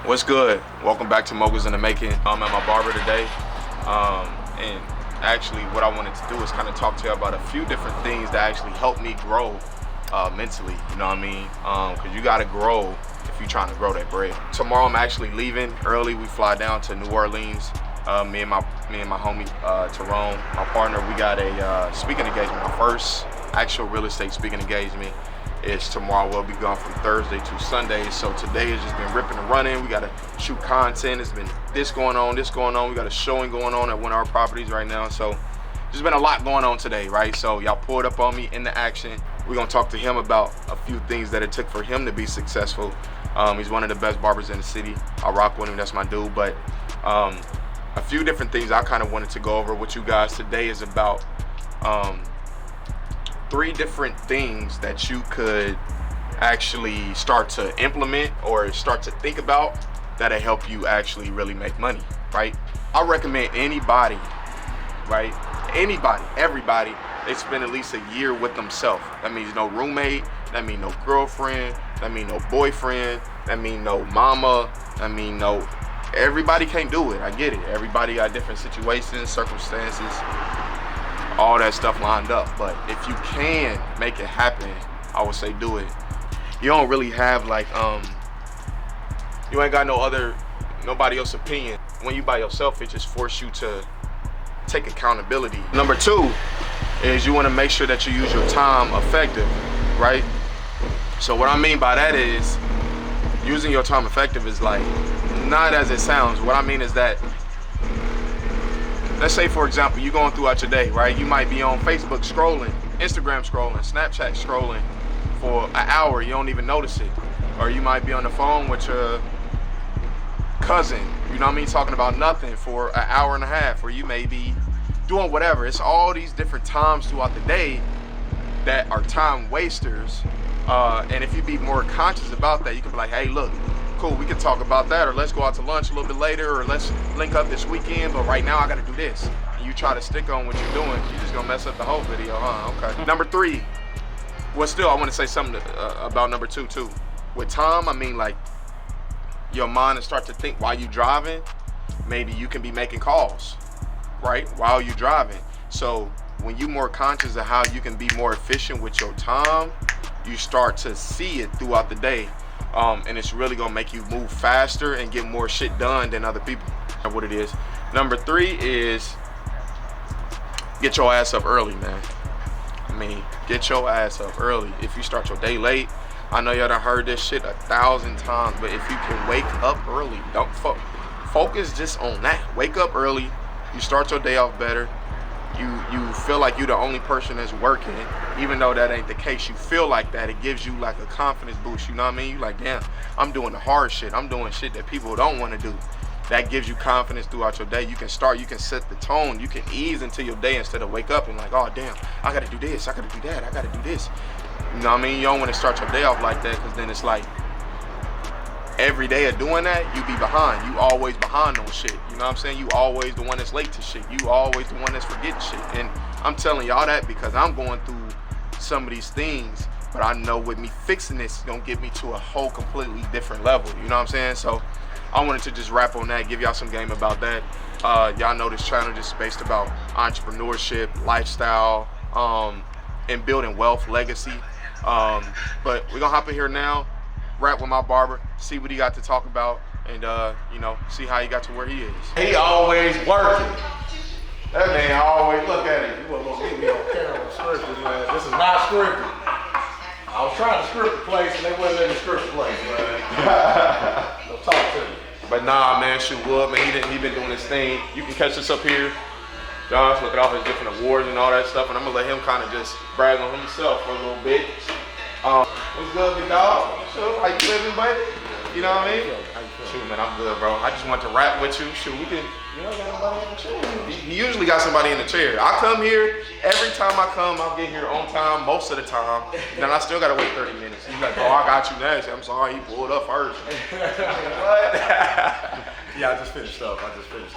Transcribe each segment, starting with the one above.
What's good? Welcome back to Moguls in the Making. I'm at my barber today, and actually what I wanted to do is kind of talk to you about a few different things that actually help me grow mentally, you know what I mean? Because you gotta grow if you're trying to grow that bread. Tomorrow I'm actually leaving early. We fly down to New Orleans. Me and my homie Tyrone, my partner, we got a speaking engagement. My first actual real estate speaking engagement is tomorrow. We'll be gone from Thursday to Sunday. So today has just been ripping and running. We gotta shoot content. It's been this going on. We got a showing going on at one of our properties right now. So there's been a lot going on today, right? So y'all pulled up on me in the action. We're gonna talk to him about a few things that it took for him to be successful. He's one of the best barbers in the city. I rock with him, that's my dude. But a few different things I kind of wanted to go over with you guys today is about 3 different things that you could actually start to implement or start to think about that'll help you actually really make money, right? I recommend anybody, right? Anybody, everybody, they spend at least a year with themselves. That means no roommate, that means no girlfriend, that means no boyfriend, that means no mama, that means no, everybody can't do it, I get it. Everybody got different situations, circumstances, all that stuff lined up. But if you can make it happen, I would say do it. You don't really have like, you ain't got nobody else's opinion. When you by yourself, it just forces you to take accountability. Number 2 is you wanna make sure that you use your time effective, right? So what I mean by that is, using your time effective is like, not as it sounds. What I mean is that, let's say for example, you're going throughout your day, right? You might be on Facebook scrolling, Instagram scrolling, Snapchat scrolling for an hour, you don't even notice it. Or you might be on the phone with your cousin, you know what I mean, talking about nothing for an hour and a half, or you may be doing whatever. It's all these different times throughout the day that are time wasters. And if you be more conscious about that, you can be like, hey, look, cool, we can talk about that, or let's go out to lunch a little bit later, or let's link up this weekend, but right now I gotta do this. And you try to stick on what you're doing, you're just gonna mess up the whole video, huh? Okay. Number 3, well, still I wanna say something about number 2 too. With time, I mean like your mind and start to think while you driving, maybe you can be making calls, right? While you driving. So when you're more conscious of how you can be more efficient with your time, you start to see it throughout the day. And it's really gonna make you move faster and get more shit done than other people. That's what it is. Number 3 is get your ass up early, man. I mean, get your ass up early. If you start your day late, I know y'all done heard this shit 1,000 times, but if you can wake up early, don't focus just on that. Wake up early, you start your day off better. You feel like you're the only person that's working, even though that ain't the case. You feel like that. It gives you like a confidence boost, you know what I mean? You like, damn, I'm doing the hard shit. I'm doing shit that people don't want to do. That gives you confidence throughout your day. You can set the tone. You can ease into your day instead of wake up and like, oh damn, I gotta do this, I gotta do that, I gotta do this. You know what I mean? You don't want to start your day off like that, because then it's like, every day of doing that, you be behind. You always behind on shit. You know what I'm saying? You always the one that's late to shit. You always the one that's forgetting shit. And I'm telling y'all that because I'm going through some of these things, but I know with me fixing this, it's gonna get me to a whole completely different level. You know what I'm saying? So I wanted to just rap on that, give y'all some game about that. Y'all know this channel just based about entrepreneurship, lifestyle, and building wealth, legacy. But we're gonna hop in here now, rap with my barber, see what he got to talk about, and you know, see how he got to where he is. He always working. That man always, look at him. You wasn't gonna get me on camera scripted, man. This is not scripted. I was trying to script the place and they wasn't in the script place, man. So talk to me. But nah, man, shoot, Wood, man, he been doing his thing. You can catch us up here. John's look at all his different awards and all that stuff, and I'm gonna let him kind of just brag on himself for a little bit. What's good, big dog? Shoot, how you living, buddy? You know what I mean? Shoot, man, I'm good, bro. I just want to rap with you. Shoot, we can. You know, got nobody in the chair. He usually got somebody in the chair. I come here, every time I come, I'll get here on time, most of the time. Then I still gotta wait 30 minutes. He's like, oh, I got you next. I'm sorry, he pulled up first. What? Yeah, I just finished up.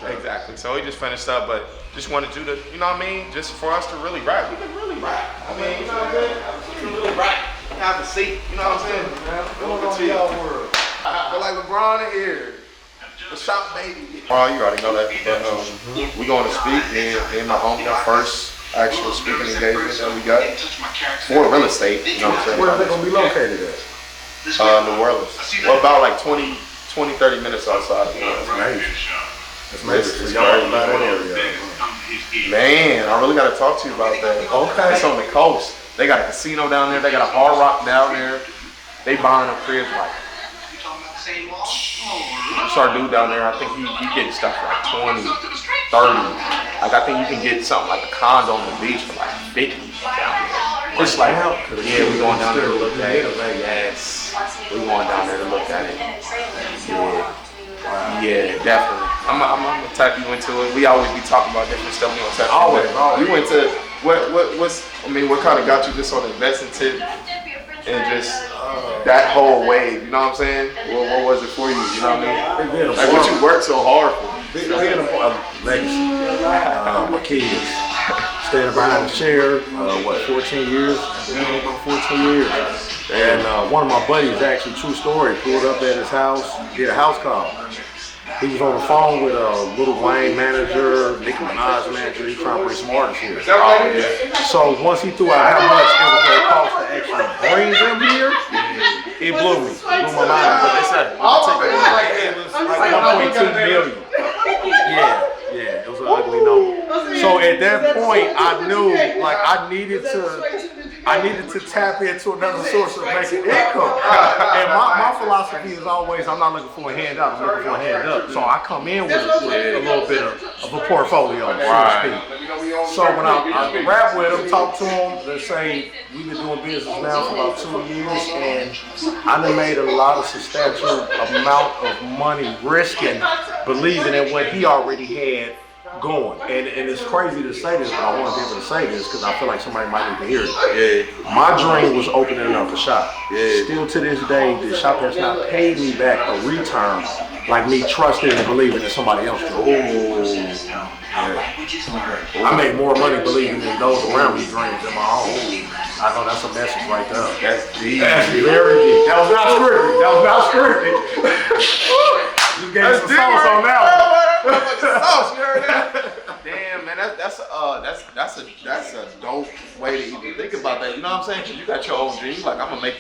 Exactly. So he just finished up, but just wanted you to, you know what I mean? Just for us to really rap. We can really rap. I mean, you know what I'm saying? We can really rap. Have a seat. You know what I'm saying? What's going on in y'all world? I feel like like LeBron in here. The shop baby. Oh, you already know that. But we going to speak. Me and my homie, our first actual speaking engagement that we got for real estate. You know what I'm saying? Where are they gonna be located at? New Orleans. Well, about like 20, 30 minutes outside of New Orleans. That's amazing. So y'all about that area. Man, I really gotta talk to you about that. Okay. It's on the coast. They got a casino down there. They got a Hard Rock down there. They buying up cribs like. Our dude down there, I think he getting stuff for like 20, 30. Like I think you can get something like a condo on the beach for like 50 down there. It's like, yeah, we going down there to look at it. Yes, we going down there to look at it. Yeah, definitely. I'm gonna tap you into it. We always be talking about different stuff. We gonna tap you into it. We went to what kind of got you just on the investing tip and just that whole wave, you know what I'm saying? What was it for you? You know what I mean? Like what you worked so hard for. Being a legacy. My kids standing behind the chair. 14 years? I've been doing it for 14 years. And one of my buddies, actually, true story, pulled up at his house, did a house call. He was on the phone with a Little Wayne manager, Nicki Minaj manager. He's trying to bring some artists here. So once he threw out how much it was going to cost to actually bring them here, it blew me. It blew my mind. But they said, it was like 1.2 million. Yeah, it was an ugly number. So at that point, I knew like I needed to tap into another source of making income. And my philosophy is always, I'm not looking for a handout, I'm looking for a hand up. So I come in with a little bit of a portfolio, so to speak. So when I rap with them, talk to them, they say, we've been doing business now for about 2 years, and I done made a lot of substantial amount of money risking, believing in what he already had going. And it's crazy to say this, but I want to be able to say this because I feel like somebody might need to hear it. Yeah. My dream was opening up a shop. Yeah. Still to this day, the shop has not paid me back a return like me trusting and believing in somebody else. I make more money believing in those around me dreams than my own. I know that's a message right there. That's deep. That's very deep. That was not scripted. You gave some sauce on that one. Sauce, you heard that? Damn, man, that's a dope way to even think about that. You know what I'm saying? 'Cause you got your own dream. You like, I'm gonna make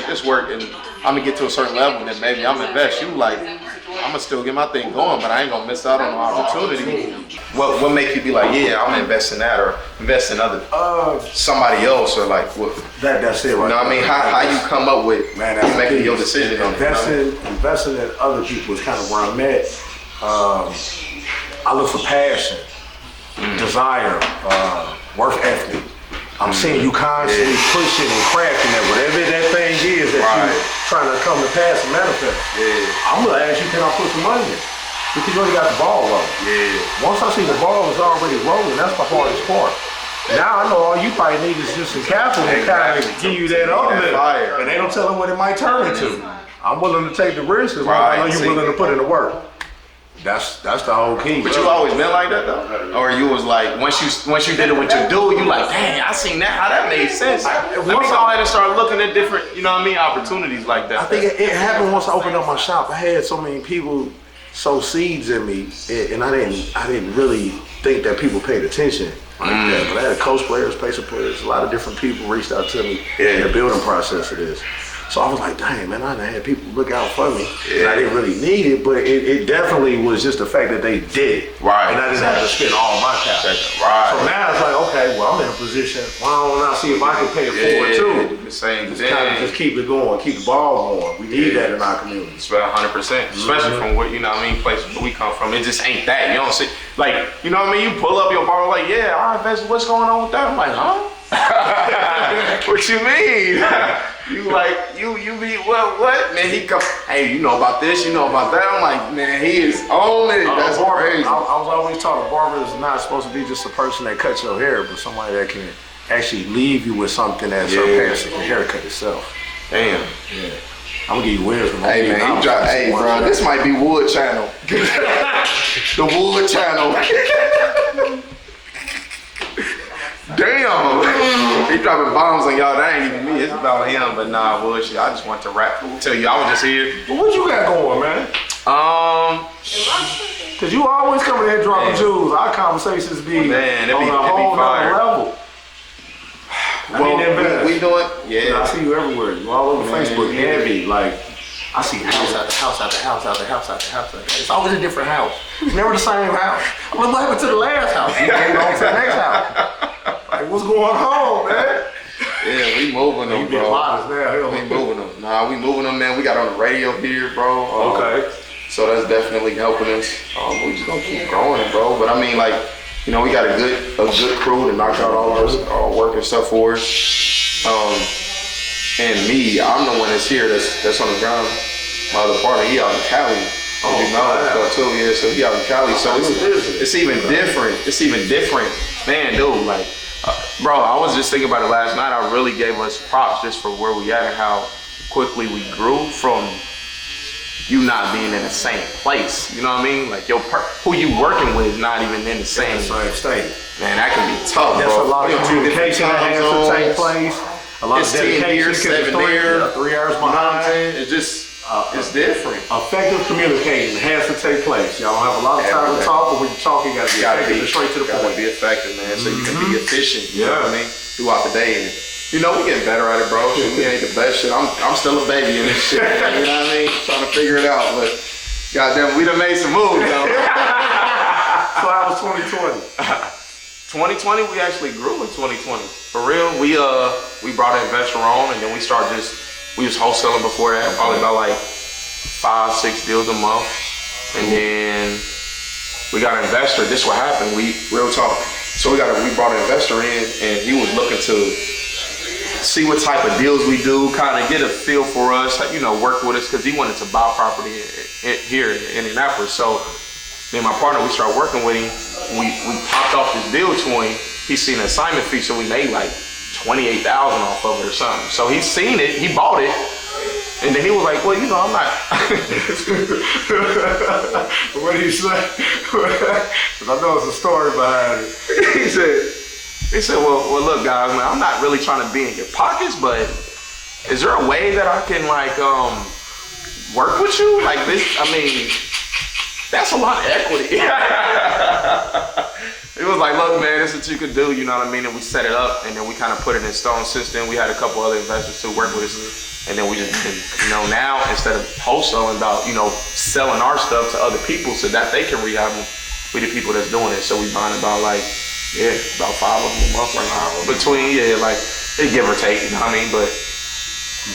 this work, and I'm gonna get to a certain level, and then maybe I'm invest. You like, I'm gonna still get my thing going, but I ain't gonna miss out on the opportunity. What make you be like, yeah, I'm gonna invest in that or invest in other somebody else or like what? That's it, right? You know what I mean? How you come up with you making your decision on it? Investing in other people is kind of where I'm at. I look for passion, desire, work ethic. I'm seeing you constantly pushing and crafting at whatever that thing is that you're trying to come to pass and manifest. Yeah. I'm gonna ask you, can I put some money in? Because you already got the ball rolling. Yeah. Once I see the ball is already rolling, that's the hardest part. Now I know all you probably need is just some capital to kind of give you that uplift. And they don't tell them what it might turn into. I'm willing to take the risk because I know you're willing to put in the work. That's the whole key. But you always been like that though? Or you was like, once you did it with your dude, you like, dang, I seen that, how that made sense. Let me go ahead and start looking at different, you know what I mean, opportunities like that. I think it happened once I opened up my shop. I had so many people sow seeds in me, and I didn't really think that people paid attention like that. But I had coach players, pacer players, a lot of different people reached out to me in the building process of this. So I was like, dang, man, I done had people look out for me. And I didn't really need it, but it definitely was just the fact that they did it. Right. And I didn't have to spend all my capital. Right. So now it's like, okay, well, I'm in a position, why don't I see if I can pay it forward too? The same thing. Just keep it going, keep the ball going. We need that in our community. It's about 100%. Especially from what, you know what I mean, places where we come from. It just ain't that. You don't see, like, you know what I mean? You pull up your bar like, yeah, I invest, what's going on with that? I'm like, huh? What you mean? You like, you be, what? Man, he come, hey, you know about this, you know about that. I'm like, man, he is on it. That's crazy. I was always taught a barber is not supposed to be just a person that cuts your hair, but somebody that can actually leave you with something that surpasses the haircut itself. Damn. Yeah. I'm gonna give you wisdom. Hey man, you drop, hey bro, this might be Wood Channel. The Wood Channel. Damn. He dropping bombs on y'all. That ain't even me. It's about him. But nah, bullshit. I just want to rap. Tell you, I was just here. Well, what you got going, man? Cause you always coming here dropping jewels. Our conversations be on a whole nother level. Well, we doing. Yeah. I see you everywhere. You all over Facebook, heavy. Like, I see house after house after house after house after house. It's always a different house. It's never the same house. I'm like, what happened to the last house? You can't go to the next house. Like, what's going on, man? Yeah, we moving them, bro. We moving them. Nah, we moving them, man. We got on the radio here, bro. Okay. So that's definitely helping us. We just gonna keep growing, bro. But I mean, like, you know, we got a good crew to knock out all our work and stuff for us. And me, I'm the one that's here, that's on the ground. My other partner, he out in Cali. So he out in Cali. So it's even different. It's even different. Man, dude, like, bro, I was just thinking about it last night. I really gave us props just for where we at and how quickly we grew from you not being in the same place. You know what I mean? Like, who you working with is not even in the same state. Man, that can be tough, That's bro. A lot of communication that has to take place. A lot of dedication here, 7 there, 3 hours behind. It's just, it's different. Effective communication has to take place. Y'all don't have a lot of time to talk, but when you talk, you gotta be effective and straight to the point. Gotta be effective, man, so you can be efficient. You know what I mean? Throughout the day. And, you know, we getting better at it, bro. We ain't the best shit. I'm still a baby in this shit, man, you know what I mean? Trying to figure it out, but goddamn, we done made some moves, though. So how was 2020? 2020, we actually grew in 2020. For real, we brought an investor on, and then we was wholesaling before that, probably about like 5-6 deals a month. And then we got an investor. This what happened. Real talk. So we brought an investor in, and he was looking to see what type of deals we do, kind of get a feel for us, you know, work with us, because he wanted to buy property here in Indianapolis. So me and my partner, we started working with him. We popped off this deal to him. He seen an assignment fee, so we made like $28,000 off of it or something. So he seen it, he bought it, and then he was like, well, you know, I'm not. What did he say? Because I know it's a story behind it. He said, well, look, guys, man, I'm not really trying to be in your pockets, but is there a way that I can, like, work with you? Like this, I mean, that's a lot of equity. It was like, look, man, this is what you could do, you know what I mean? And we set it up, and then we kind of put it in stone. Since then, we had a couple other investors to work with us. And then we just, you know, now, instead of wholesaling about, you know, selling our stuff to other people so that they can rehab them, we the people that's doing it. So we buying about like, about 5 of them a month right now. Between, like, they give or take, you know what I mean? But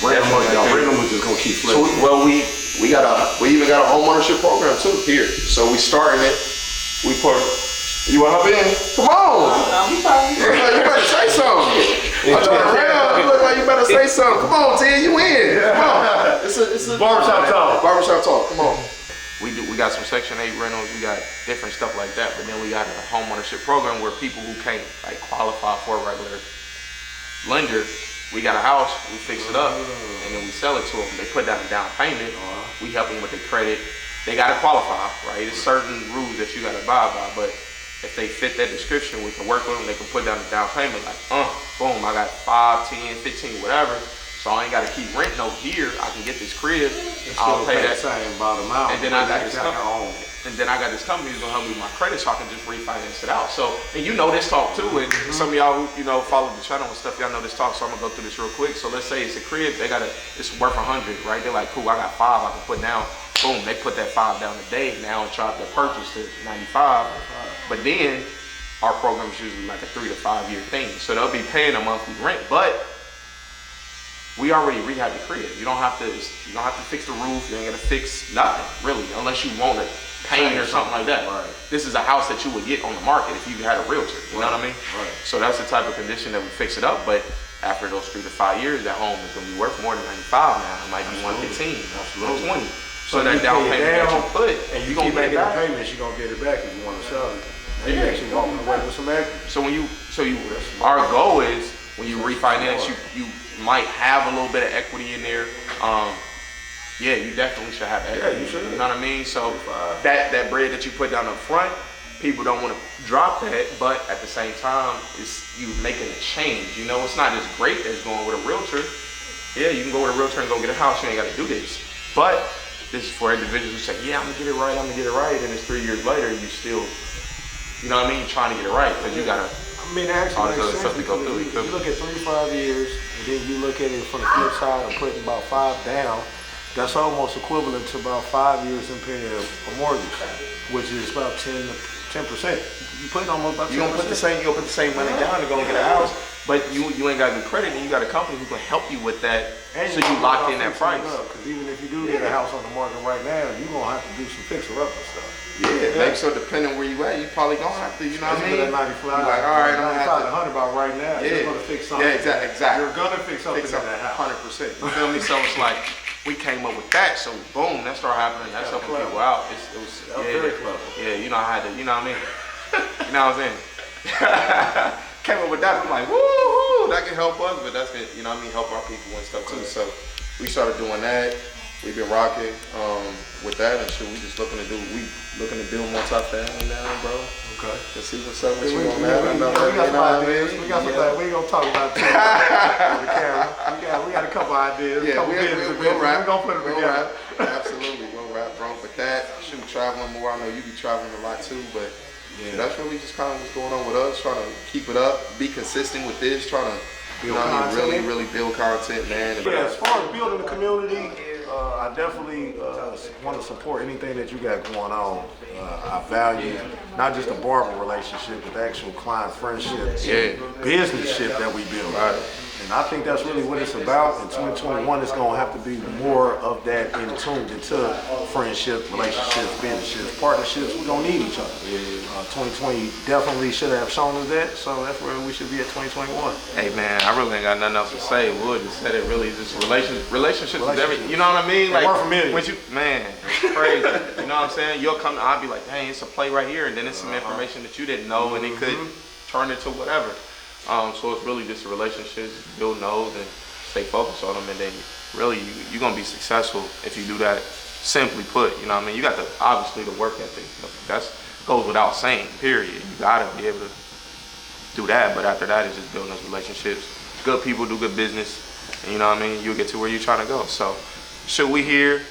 random was just gonna keep flipping. So, well, we even got a home ownership program too here. So we starting it. You wanna hop in? Come on! You better say something. I turn around. You look like you better say something. Come on, Ted, you in? Come on. It's a barbershop talk. Barbershop talk. Come on. We got some Section 8 rentals. We got different stuff like that. But then we got a home ownership program where people who can't like qualify for a regular lender, we got a house, we fix it up, and then we sell it to them. They put down a down payment. We help them with the credit. They gotta qualify, right? There's certain rules that you gotta abide by, but if they fit that description, we can work with them. They can put down a down payment like, boom, I got 5, 10, 15, whatever. So I ain't got to keep renting over here. I can get this crib. I'll pay that same bottom out. And then I got this company. And then I got this company who's gonna help me with my credit, so I can just refinance it out. So, and you know this talk too, and some of y'all who follow the channel and stuff, y'all know this talk. So I'm gonna go through this real quick. So let's say it's a crib. It's worth 100, right? They're like, cool, I got 5 I can put down. Boom, they put that 5 down today. Now and try to purchase to 95. But then our program is usually like a 3 to 5 year thing. So they'll be paying a monthly rent, but we already rehab the crib. You don't have to fix the roof. You ain't gotta fix nothing really, unless you want to paint or something like that. Right. This is a house that you would get on the market if you had a realtor. You know what I mean? Right. So that's the type of condition that we fix it up. But after those 3 to 5 years, that home is gonna be worth more than 95 now. It might be 115, 120. So that down payment that you put, and you keep making the payments, you're gonna get it back if you want to sell it. And you actually walking away with some equity. So our goal is when you refinance, you might have a little bit of equity in there. You definitely should have equity. Yeah, you should. You know what I mean? So that bread that you put down up front, people don't want to drop that, but at the same time, it's you making a change. You know, it's not as great as going with a realtor. Yeah, you can go with a realtor and go get a house. You ain't got to do this. But this is for individuals who say, yeah, I'm gonna get it right, and it's 3 years later, you still, you know what I mean, you're trying to get it right, because you gotta, I mean, actually, all this other stuff to go through. you look at 3 to 5 years, and then you look at it from the flip side of putting about 5 down, that's almost equivalent to about 5 years in paying a mortgage, which is about 10%. You putting almost about 10%. You gonna put the same money down to go and get a house, but you ain't got good credit, and you got a company who can help you with that, and so you lock in that price. Because even if you do get a house on the market right now, you're gonna have to do some fixer-up and stuff. Yeah, maybe so depending where you at, you probably gonna have to, you know what I mean? That 95, you're like, all right, I'm gonna have to 100 about right now. Yeah. You're gonna fix something. Yeah, exactly. You're gonna fix something in that house. 100%. You feel me? So it's like we came up with that, so boom, that started happening. That's helping people out. It was very clever. Yeah, you know I had to, you know what I mean? You know what I'm saying? Came up with that. I'm like, woo, that can help us, but that's gonna, you know what I mean, help our people and stuff too. So we started doing that. We've been rocking with that and shit. We just looking to build multi-family now, bro. Okay. Let's see what's up with you on We that. got some ideas. We got some things. We ain't gonna talk about it on the camera. We got a couple ideas. Yeah, we'll rap. We're gonna put it together. Absolutely, we'll rap, bro. But that, shoot, traveling more. I know you be traveling a lot too, but yeah, that's really just kind of what's going on with us. Trying to keep it up, be consistent with this, trying to, you know what I mean, really build content, man. Yeah, as far as building the community, I definitely want to support anything that you got going on. I value not just the barber relationship, but the actual client friendship, businessship that we build. Right. And I think that's really what it's about. In 2021, it's going to have to be more of that in tune into friendship, relationships, businesses, partnerships. We're going to need each other. 2020 definitely should have shown us that, so that's where we should be at 2021. Hey man, I really ain't got nothing else to say. Wood just said it. Really, just relationships is everything. You know what I mean? Like when you, man, it's crazy. You know what I'm saying? You'll come, I'll be like, dang, it's a play right here, and then it's some information that you didn't know, and it could turn into whatever. So it's really just a relationship, build those and stay focused on them, and then really you're gonna be successful if you do that. Simply put, you know what I mean? You got obviously the work ethic. That's goes without saying, period. You gotta be able to do that, but after that, it's just building those relationships. Good people do good business, and you know what I mean? You'll get to where you're trying to go. So, should we here?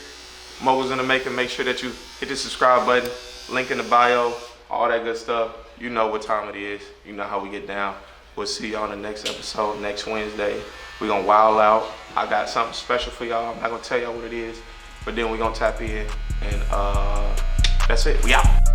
Mo was in the making. Make sure that you hit the subscribe button, link in the bio, all that good stuff. You know what time it is. You know how we get down. We'll see y'all in the next episode, next Wednesday. We're gonna wild out. I got something special for y'all. I'm not gonna tell y'all what it is, but then we're gonna tap in, and that's it. We out.